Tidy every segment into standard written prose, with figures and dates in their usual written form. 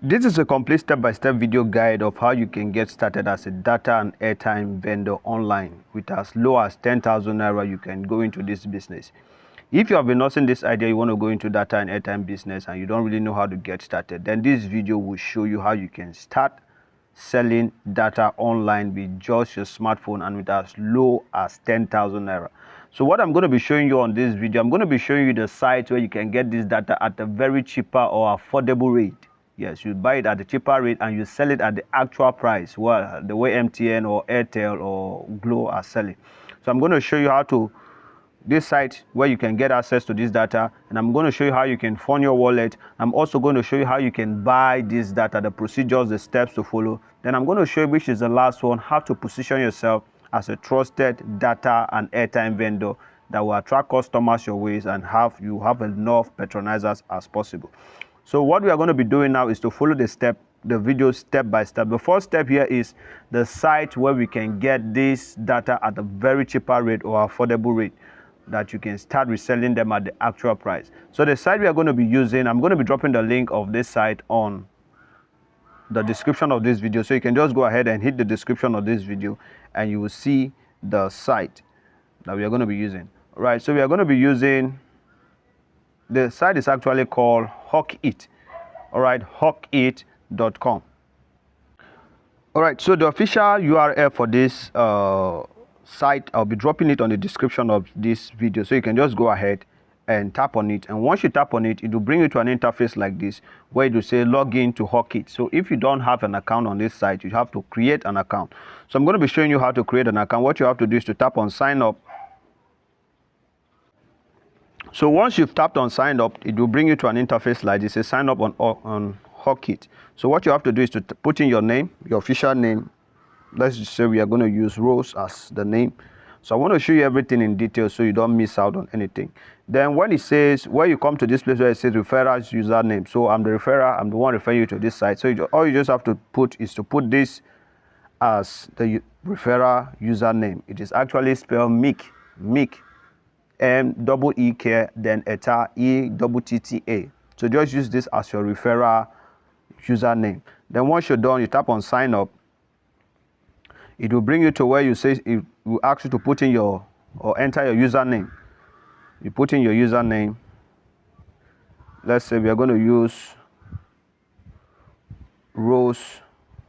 This is a complete step-by-step video guide of how you can get started as a data and airtime vendor online. With as low as 10,000 naira, you can go into this business. If you have been nursing this idea, you want to go into data and airtime business and you don't really know how to get started, then this video will show you how you can start selling data online with just your smartphone and with as low as 10,000 naira. So what I'm going to be showing you on this video, I'm going to be showing you the site where you can get this data at a very cheaper or affordable rate. Yes, you buy it at a cheaper rate and you sell it at the actual price, well, the way MTN or Airtel or Glo are selling. So I'm going to show you how to this site where you can get access to this data, and I'm going to show you how you can fund your wallet. I'm also going to show you how you can buy this data, the procedures, the steps to follow. Then I'm going to show you, which is the last one, how to position yourself as a trusted data and airtime vendor that will attract customers your ways and have enough patronizers as possible. So what we are going to be doing now is to follow the video step by step. The first step here is the site where we can get this data at a very cheaper rate or affordable rate that you can start reselling them at the actual price. So the site we are going to be using, I'm going to be dropping the link of this site on the description of this video. So you can just go ahead and hit the description of this video and you will see the site that we are going to be using. All right, so we are going to be using, the site is actually called Hawkit. All right, hawkit.com. All right, so the official URL for this site, I'll be dropping it on the description of this video, so you can just go ahead and tap on it. And once you tap on it, it will bring you to an interface like this where it will say log in to Hawkit. So if you don't have an account on this site, you have to create an account. So I'm going to be showing you how to create an account. What you have to do is to tap on sign up. So once you've tapped on sign up, it will bring you to an interface like this. Say sign up on Hawkit. So what you have to do is to put in your name, your official name. Let's just say we are going to use Rose as the name. So I want to show you everything in detail so you don't miss out on anything. Then when it says, where you come to this place where it says referral's username. So I'm the referrer, I'm the one referring you to this site. So all you just have to put is to put this as the referrer username. It is actually spelled Meek, M-E-E-K, then Eta, E-T-T-A. So just use this as your referrer username. Then once you're done, you tap on sign up. It will bring you to where you say, it will ask you to put in your, or enter your username. You put in your username. Let's say we are going to use Rose.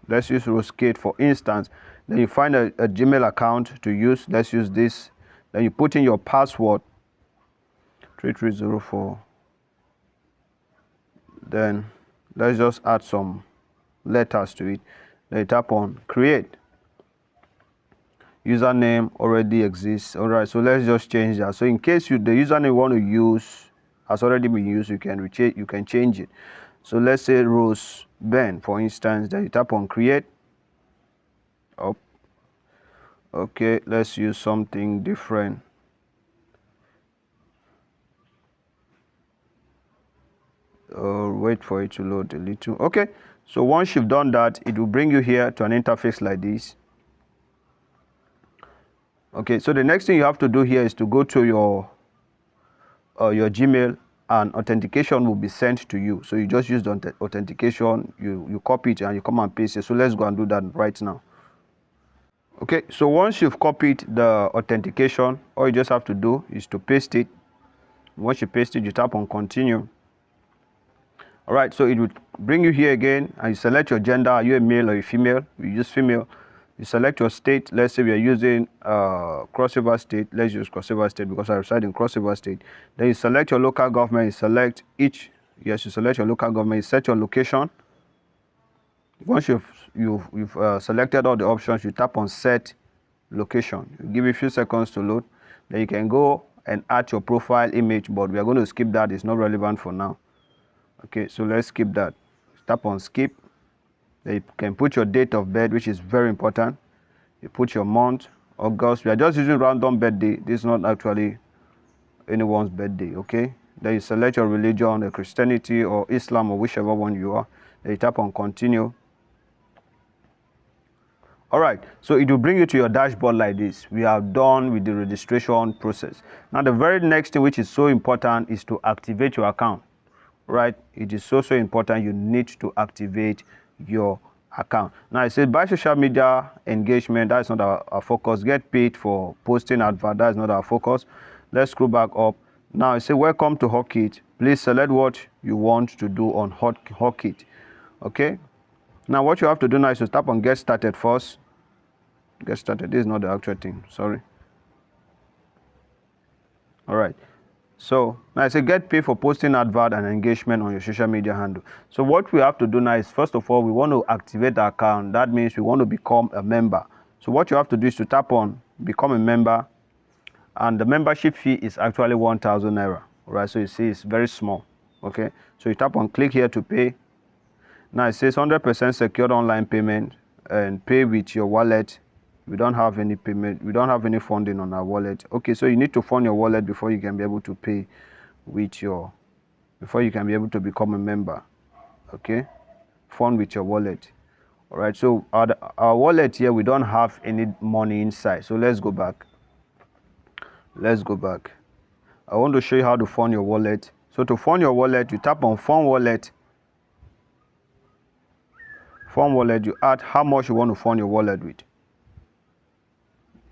Let's use Rose Kate for instance. Then you find a Gmail account to use. Let's use this. Then you put in your password, 3304. Then let's just add some letters to it. Then you tap on create. Username already exists. All right, so let's just change that. So in case the username you want to use has already been used, you can change it. So let's say Rose Ben, for instance. Then you tap on create. Oh, okay, let's use something different. Wait for it to load a little. Okay, so once you've done that, it will bring you here to an interface like this. Okay, so the next thing you have to do here is to go to your Gmail, and authentication will be sent to you. So you just use the authentication, you copy it and you come and paste it. So let's go and do that right now. Okay, so once you've copied the authentication, all you just have to do is to paste it. Once you paste it, you tap on continue. All right, so it would bring you here again and you select your gender. Are you a male or a female? You use female. You select your state. Let's say we are using Cross River State. Let's use Cross River State because I reside in Cross River State. Then you select your local government. You select you select your local government. You set your location. Once you've selected all the options, you tap on set location. You give it a few seconds to load. Then you can go and add your profile image, but we are going to skip that. It's not relevant for now. Okay, so let's skip that. Tap on skip. Then you can put your date of birth, which is very important. You put your month, August. We are just using random birthday. This is not actually anyone's birthday, okay? Then you select your religion, Christianity or Islam or whichever one you are. Then you tap on continue. All right, so it will bring you to your dashboard like this. We are done with the registration process. Now the very next thing, which is so important, is to activate your account. right? It is so important. You need to activate your account. Now it says buy social media engagement. That's not our focus. Get paid for posting advert. That's not our focus. Let's scroll back up. Now it says welcome to Hawkit. Please select what you want to do on Hawkit. Okay. Now what you have to do now is to tap on get started first. Get started. This is not the actual thing. Sorry. All right. So now I say get paid for posting advert and engagement on your social media handle. So what we have to do now is, first of all, we want to activate the account. That means we want to become a member. So what you have to do is to tap on become a member, and the membership fee is actually 1,000 naira. All right. So you see it's very small. Okay. So you tap on click here to pay. Now it says 100% secured online payment and pay with your wallet. We don't have any payment. We don't have any funding on our wallet. Okay, so you need to fund your wallet before you can be able to pay with your, before you can be able to become a member. Okay, fund with your wallet. All right, so our wallet here, we don't have any money inside. So let's go back. Let's go back. I want to show you how to fund your wallet. So to fund your wallet, you tap on fund wallet. Fund wallet, you add how much you want to fund your wallet with.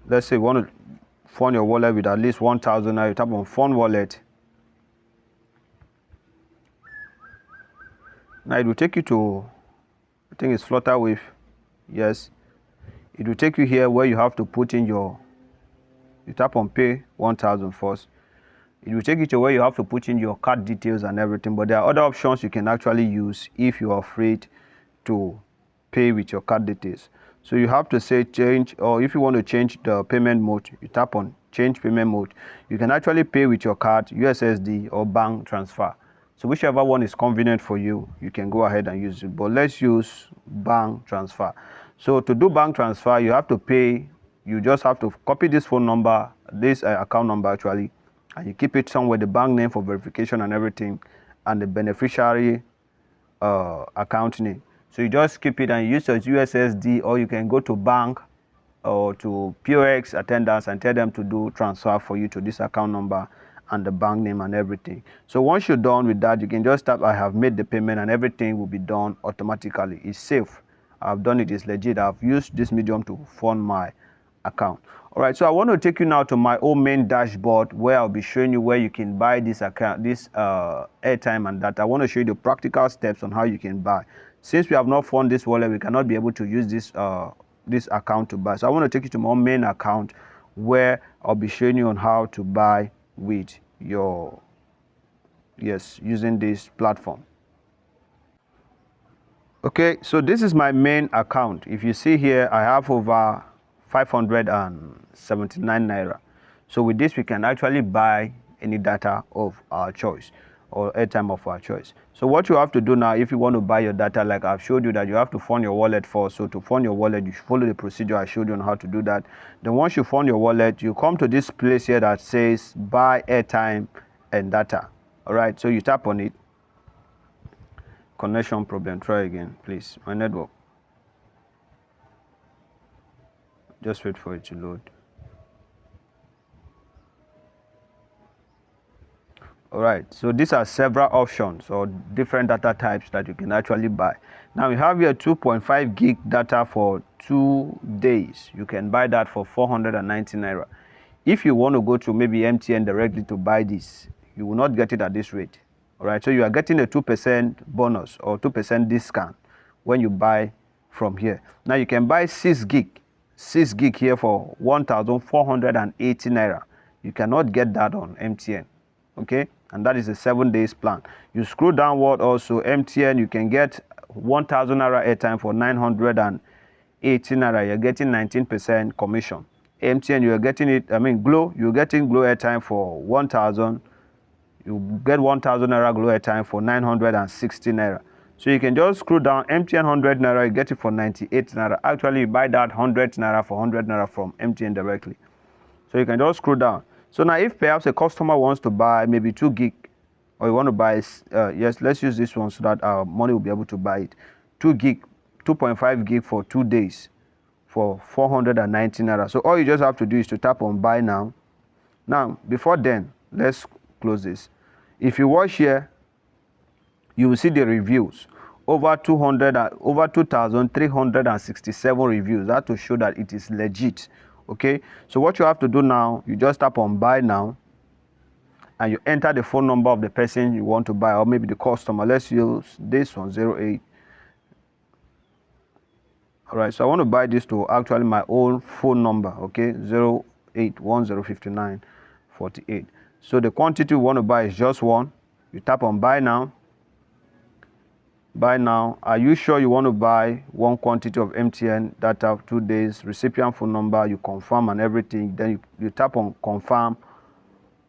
Let's say you want to fund your wallet with at least 1,000 naira. You tap on fund wallet. Now it will take you to, I think it's Flutterwave. Yes. It will take you here where you have to put in your, you tap on pay 1,000 first. It will take you to where you have to put in your card details and everything. But there are other options you can actually use if you are afraid to pay with your card details. So you have to say change, or if you want to change the payment mode, you tap on change payment mode. You can actually pay with your card, USSD or bank transfer. So whichever one is convenient for you, you can go ahead and use it. But let's use bank transfer. So to do bank transfer, you have to pay. You just have to copy this phone number, this account number actually, and you keep it somewhere, the bank name for verification and everything, and the beneficiary account name. So you just keep it and use your USSD, or you can go to bank or to POX attendants and tell them to do transfer for you to this account number and the bank name and everything. So once you're done with that, you can just tap I have made the payment, and everything will be done automatically. It's safe. I've done it. It's legit. I've used this medium to fund my account. All right, so I want to take you now to my own main dashboard, where I'll be showing you where you can buy this account, this airtime and data. I want to show you the practical steps on how you can buy. Since we have not found this wallet, we cannot be able to use this this account to buy. So I want to take you to my own main account, where I'll be showing you on how to buy with your, yes, using this platform. Okay, so this is my main account. If you see here, I have over 579 naira. So with this, we can actually buy any data of our choice or airtime of our choice. So what you have to do now, if you want to buy your data, like I've showed you, that you have to fund your wallet first. So to fund your wallet, you follow the procedure I showed you on how to do that. Then once you fund your wallet, you come to this place here that says buy airtime and data. All right, so you tap on it. Connection problem. Try again, please. My network. Just wait for it to load. All right, so these are several options or different data types that you can actually buy. Now we have here 2.5 gig data for 2 days. You can buy that for 490 naira. If you want to go to maybe MTN directly to buy this, you will not get it at this rate. All right, so you are getting a 2% bonus or 2% discount when you buy from here. Now you can buy 6 gig here for 1,480 naira. You cannot get that on MTN. Okay, and that is a 7 days plan. You scroll downward also, MTN, you can get 1,000 naira airtime for 980 naira. You're getting 19% commission. MTN, you're getting it, Glow, you're getting Glow airtime for 1,000. You get 1,000 naira Glow airtime for 960 naira. So you can just scroll down, MTN 100 naira, you get it for 98 naira. Actually, you buy that 100 naira for 100 naira from MTN directly. So you can just scroll down. So now if perhaps a customer wants to buy maybe 2 gig, or you want to buy, yes, let's use this one so that our money will be able to buy it. 2 gig, 2.5 gig for 2 days for 490 naira. So all you just have to do is to tap on buy now. Now, before then, let's close this. If you watch here, you will see the reviews. Over 2,367 reviews. That to show that it is legit. Okay, so what you have to do now, you just tap on buy now, and you enter the phone number of the person you want to buy, or maybe the customer. Let's use this one, 08. All right, so I want to buy this to actually my own phone number. Okay, 08105948. So the quantity we want to buy is just one. You tap on buy now. Buy now. Are you sure you want to buy one quantity of MTN data, 2 days, recipient phone number? You confirm and everything. Then you tap on confirm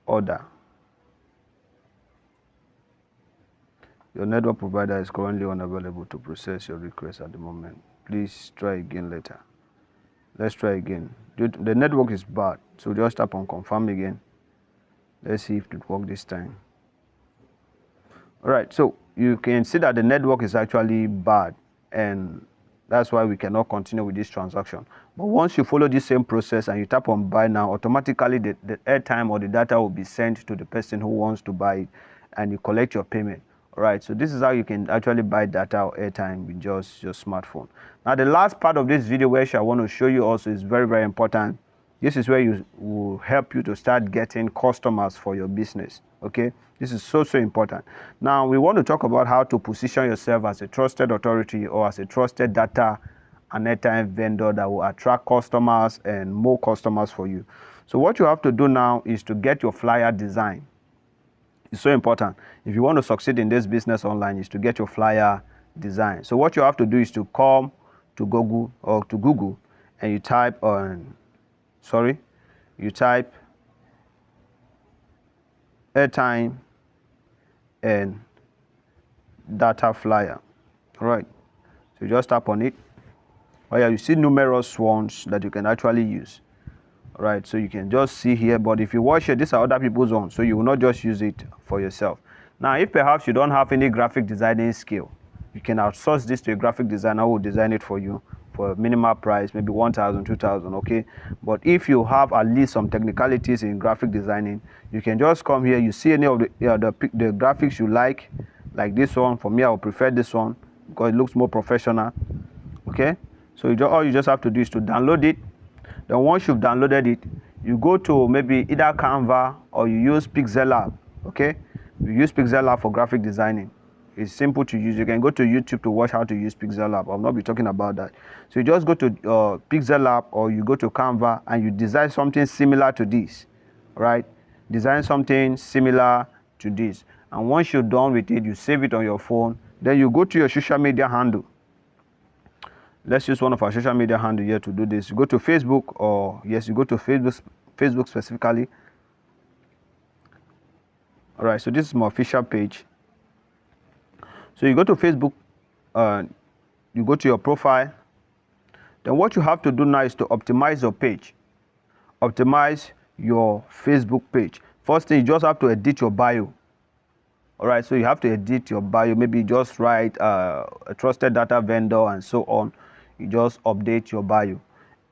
order. Your network provider is currently unavailable to process your request at the moment. Please try again later. Let's try again. The network is bad, so just tap on confirm again. Let's see if it works this time. All right, so you can see that the network is actually bad, and that's why we cannot continue with this transaction. But once you follow this same process and you tap on buy now, automatically the airtime or the data will be sent to the person who wants to buy it, and you collect your payment. All right, so this is how you can actually buy data or airtime with just your smartphone. Now, the last part of this video, which I want to show you also, is very, very important. This is where you will help you to start getting customers for your business. Okay, this is so important. Now, we want to talk about how to position yourself as a trusted authority or as a trusted data and airtime vendor that will attract customers and more customers for you. So what you have to do now is to get your flyer design. It's so important. If you want to succeed in this business online, is to get your flyer design. So what you have to do is to come to Google and you type airtime and data flyer. All right, so you just tap on it. Oh yeah, you see numerous ones that you can actually use. All right, so you can just see here, but if you watch it, these are other people's ones, so you will not just use it for yourself. Now, if perhaps you don't have any graphic designing skill, you can outsource this to a graphic designer who will design it for you for a minimal price, maybe 1,000, 2,000, okay? But if you have at least some technicalities in graphic designing, you can just come here. You see any of the graphics you like this one. For me, I would prefer this one because it looks more professional, okay? So all you just have to do is to download it. Then once you've downloaded it, you go to maybe either Canva or you use Pixel Lab, okay? You use Pixel Lab for graphic designing. It's simple to use. You can go to YouTube to watch how to use Pixel Lab. I'll not be talking about that. So you just go to Pixel Lab or you go to Canva and you design something similar to this, right? Design something similar to this. And once you're done with it, you save it on your phone. Then you go to your social media handle. Let's use one of our social media handle here to do this. You go to Facebook, or yes, you go to Facebook specifically. All right, so this is my official page. So you go to Facebook, you go to your profile. Then what you have to do now is to optimize your page. Optimize your Facebook page. First thing, you just have to edit your bio. All right, so you have to edit your bio. Maybe just write a trusted data vendor and so on. You just update your bio.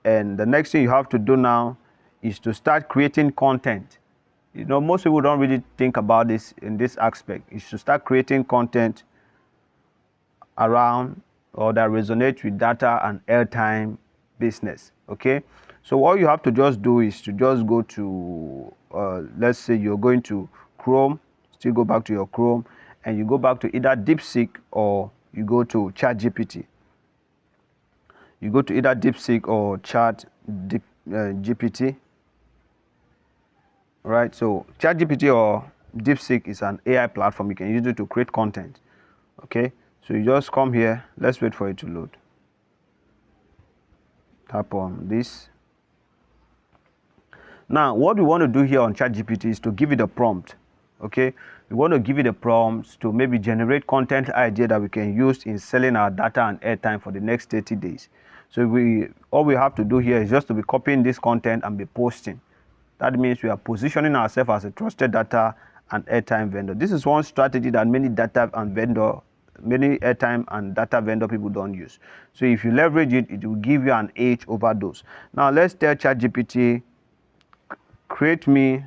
And the next thing you have to do now is to start creating content. You know, most people don't really think about this in this aspect. You should start creating content around or that resonates with data and airtime business. Okay, so all you have to just do is to just go to let's say you're going to Chrome. Still go back to your Chrome and you go back to either DeepSeek or you go to ChatGPT. You go to either DeepSeek or GPT. Right, so ChatGPT or DeepSeek is an AI platform. You can use it to create content. Okay, so you just come here. Let's wait for it to load. Tap on this. Now, what we want to do here on ChatGPT is to give it a prompt. Okay, we want to give it a prompt to maybe generate content idea that we can use in selling our data and airtime for the next 30 days. So all we have to do here is just to be copying this content and be posting. That means we are positioning ourselves as a trusted data and airtime vendor. This is one strategy that many airtime and data vendor people don't use. So if you leverage it, it will give you an edge over those. Now let's tell ChatGPT, create me,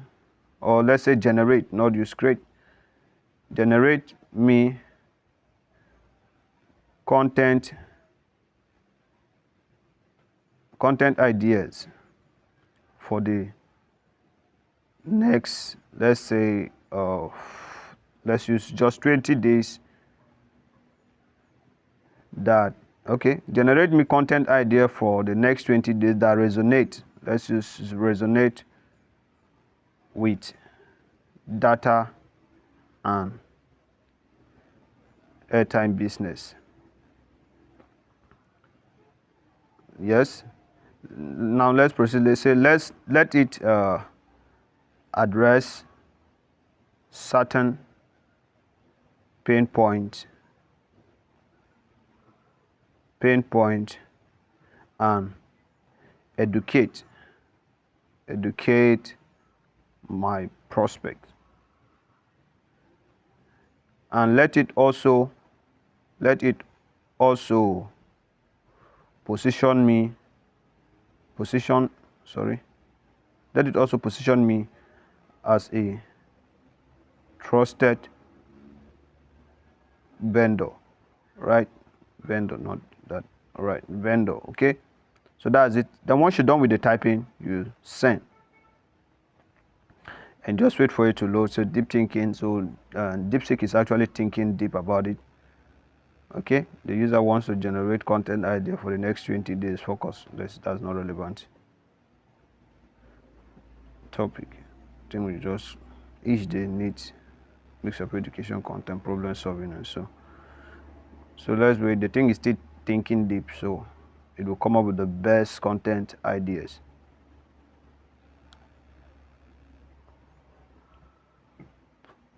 or let's say generate, not use create, generate me content ideas for the next, let's say, let's use just 20 days. That, okay, generate me content idea for the next 20 days that resonate. Let's use resonate with data and airtime business. Yes. Now let's proceed. Let's say let it address certain pain point and educate my prospect, and let it also position me as a trusted vendor, right? Vendor, not that. All right, vendor. Okay, so that's it. Then once you're done with the typing, you send and just wait for it to load. So deep thinking. So DeepSeek is actually thinking deep about it. Okay, the user wants to generate content idea for the next 20 days. Focus. That's not relevant. Topic. I think we just each day needs mix of education, content, problem solving, and so let's wait. The thing is still thinking deep, so it will come up with the best content ideas.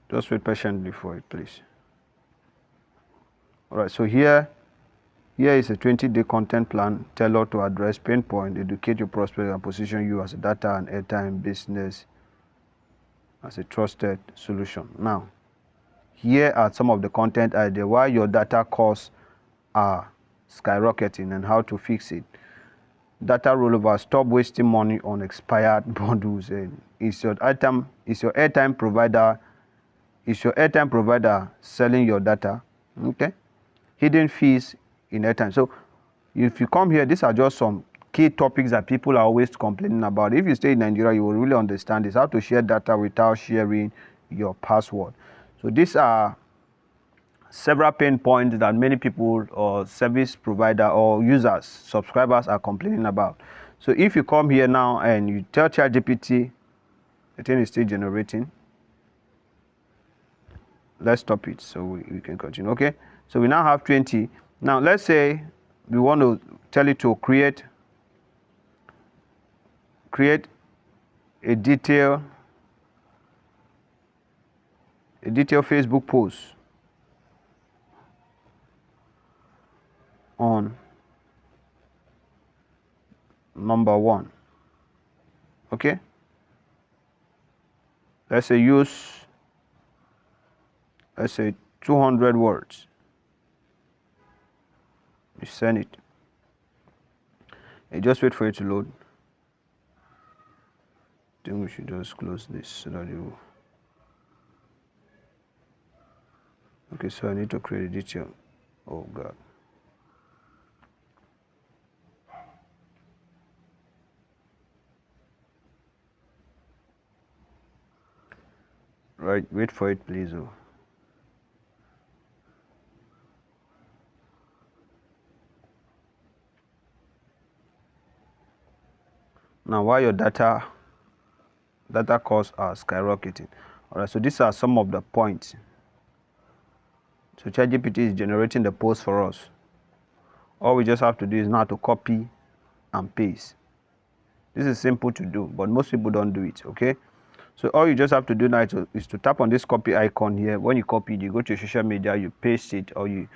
Just wait patiently for it, please. All right, so here is a 20-day content plan tailored to address pain point, educate your prospect, and position you as a data and airtime business as a trusted solution. Now, here are some of the content ideas why your data costs are skyrocketing and how to fix it. Data rollover. Stop wasting money on expired bundles. And is your airtime provider selling your data? Okay. Hidden fees in airtime. So if you come here, these are just some key topics that people are always complaining about. If you stay in Nigeria, you will really understand this, how to share data without sharing your password. So these are several pain points that many people or service provider or users, subscribers are complaining about. So if you come here now and you tell ChatGPT, the thing is still generating. Let's stop it so we can continue. Okay, so we now have 20. Now let's say we want to tell it to create a detailed Facebook post on number 1. Okay, let's say 200 words. You send it and just wait for it to load. I think we should just close this so that you. Okay, so I need to create a detail. Oh God. Right, wait for it, please. Oh. Now, why your data costs are skyrocketing? All right, so these are some of the points. So ChatGPT is generating the post for us. All we just have to do is now to copy and paste. This is simple to do, but most people don't do it. Okay, so all you just have to do now is to tap on this copy icon here. When you copy it, you go to social media, you paste it, or you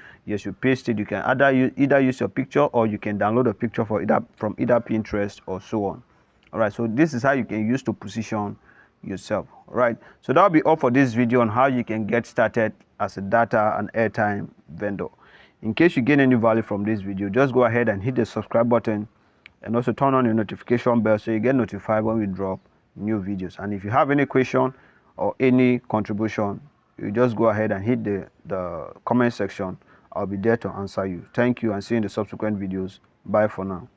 paste it. You can either use your picture, or you can download a picture from either Pinterest or so on. All right, so this is how you can use to position yourself. All right, so that'll be all for this video on how you can get started as a data and airtime vendor. In case you gain any value from this video, just go ahead and hit the subscribe button and also turn on your notification bell so you get notified when we drop new videos. And if you have any question or any contribution, you just go ahead and hit the comment section I'll be there to answer you. Thank you and see you in the subsequent videos. Bye for now.